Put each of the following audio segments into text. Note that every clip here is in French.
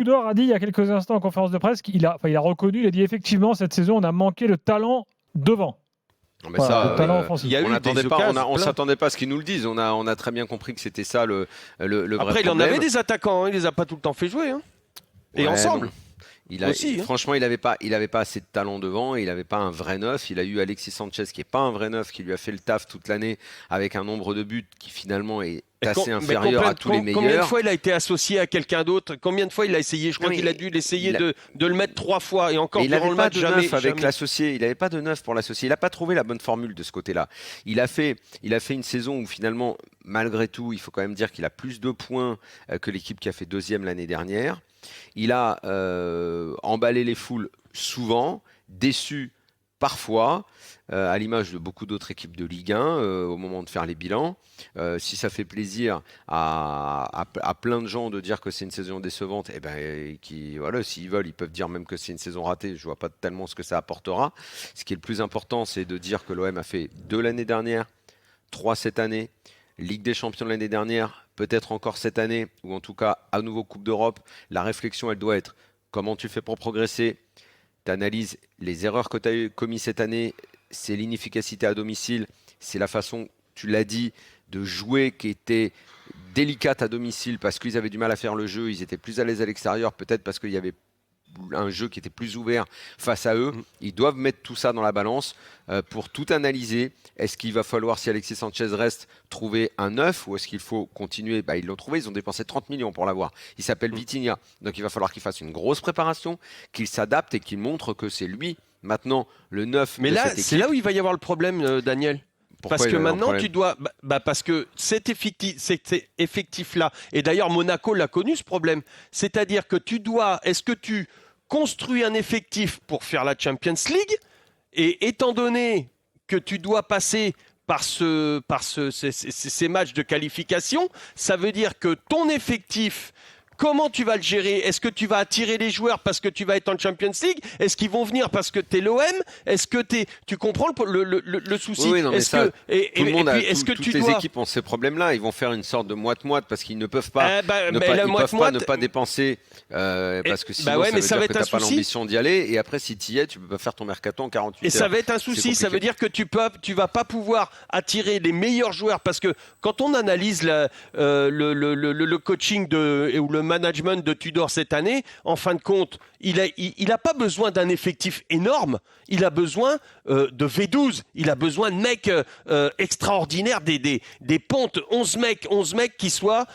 Tudor a dit il y a quelques instants en conférence de presse qu'il a reconnu, il a dit effectivement cette saison on a manqué le talent devant. Non, mais Voilà, ça, le talent offensif. on n'attendait pas, on s'attendait pas à ce qu'ils nous le disent. On a très bien compris que c'était ça le vrai problème. Après, il en avait des attaquants, il les a pas tout le temps fait jouer. Hein. Et ensemble. Franchement, il n'avait pas assez de talent devant, il n'avait pas un vrai neuf. Il a eu Alexis Sanchez qui n'est pas un vrai neuf, qui lui a fait le taf toute l'année avec un nombre de buts qui finalement est assez inférieur à tous les meilleurs. Combien de fois il a été associé à quelqu'un d'autre? Combien de fois il a essayé? Je crois qu'il a dû l'essayer de le mettre 3 fois et encore durant le match, jamais. Avec l'associé, il n'avait pas de neuf pour l'associé. Il n'a pas trouvé la bonne formule de ce côté-là. Il a fait une saison où finalement, malgré tout, il faut quand même dire qu'il a plus de points que l'équipe qui a fait deuxième l'année dernière. Il a emballé les foules souvent, déçu parfois, à l'image de beaucoup d'autres équipes de Ligue 1 au moment de faire les bilans. Si ça fait plaisir à plein de gens de dire que c'est une saison décevante, voilà, s'ils veulent, ils peuvent dire même que c'est une saison ratée. Je vois pas tellement ce que ça apportera. Ce qui est le plus important, c'est de dire que l'OM a fait 2 l'année dernière, 3 cette année, Ligue des Champions l'année dernière, peut-être encore cette année, ou en tout cas à nouveau Coupe d'Europe. La réflexion, elle doit être comment tu fais pour progresser. Tu analyses les erreurs que tu as commises cette année, c'est l'inefficacité à domicile, c'est la façon, tu l'as dit, de jouer qui était délicate à domicile parce qu'ils avaient du mal à faire le jeu, ils étaient plus à l'aise à l'extérieur, peut-être parce qu'il y avait un jeu qui était plus ouvert face à eux. Ils doivent mettre tout ça dans la balance pour tout analyser. Est-ce qu'il va falloir, si Alexis Sanchez reste, trouver un neuf ou est-ce qu'il faut continuer? Ils l'ont trouvé, ils ont dépensé 30 millions pour l'avoir. Il s'appelle Vitinha. Donc il va falloir qu'il fasse une grosse préparation, qu'il s'adapte et qu'il montre que c'est lui maintenant le neuf. Mais là, c'est là où il va y avoir le problème, Daniel. Pourquoi parce que maintenant, tu dois. Parce que cet effectif-là, et d'ailleurs, Monaco l'a connu ce problème, c'est-à-dire que tu dois. Est-ce que tu construis un effectif pour faire la Champions League? Et étant donné que tu dois passer par ces matchs de qualification, ça veut dire que ton effectif. Comment tu vas le gérer? Est-ce que tu vas attirer les joueurs parce que tu vas être en Champions League? Est-ce qu'ils vont venir parce que tu es l'OM? Est-ce que tu comprends le souci? Oui, non, mais ça, tout le monde toutes les dois... équipes ont ces problèmes-là. Ils vont faire une sorte de moite-moite parce qu'ils ne peuvent pas ne pas dépenser parce que sinon ça veut dire que tu n'as pas l'ambition d'y aller. Et après, si tu y es, tu ne peux pas faire ton mercato en 48 heures. Et ça va être un souci. Ça veut dire que tu vas pas pouvoir attirer les meilleurs joueurs parce que quand on analyse le coaching ou le management de Tudor cette année, en fin de compte, il a pas besoin d'un effectif énorme. Il a besoin de V12. Il a besoin de mecs extraordinaires, des pontes, 11 mecs qui soient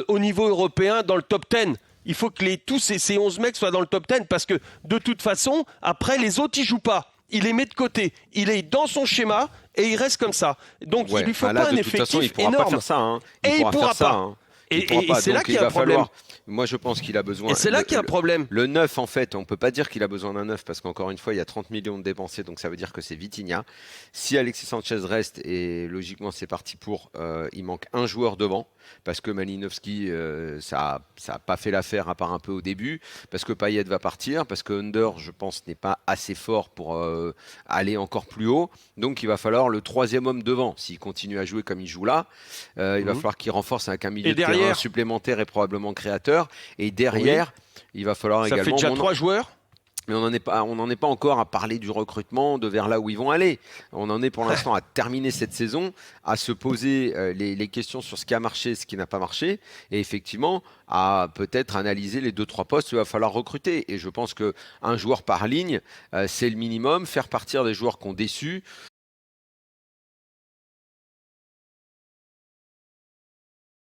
au niveau européen dans le top 10. Il faut que tous ces 11 mecs soient dans le top 10 parce que de toute façon, après, les autres, ils jouent pas. Il les met de côté. Il est dans son schéma et il reste comme ça. Donc, il lui faut pas un effectif énorme. Pas faire ça, hein. Il pourra pas. Et c'est là qu'il y a un problème. Moi, je pense qu'il a besoin. Et c'est là qu'il y a un problème. Le neuf, en fait, on ne peut pas dire qu'il a besoin d'un neuf parce qu'encore une fois, il y a 30 millions de dépensés, donc ça veut dire que c'est Vitinha. Si Alexis Sanchez reste, et logiquement, c'est parti pour, il manque un joueur devant parce que Malinowski, ça n'a pas fait l'affaire à part un peu au début, parce que Payet va partir, parce que Under, je pense, n'est pas assez fort pour aller encore plus haut. Donc, il va falloir le troisième homme devant. S'il continue à jouer comme il joue là, il va falloir qu'il renforce avec un milieu de terrain supplémentaire et probablement créateur. Et derrière, il va falloir également... Ça fait déjà 3 joueurs. Mais on n'en est pas encore à parler du recrutement, de vers là où ils vont aller. On en est pour l'instant à terminer cette saison, à se poser les questions sur ce qui a marché, ce qui n'a pas marché, et effectivement à peut-être analyser les 2-3 postes qu'il va falloir recruter. Et je pense qu'un joueur par ligne, c'est le minimum. Faire partir des joueurs qui ont déçu,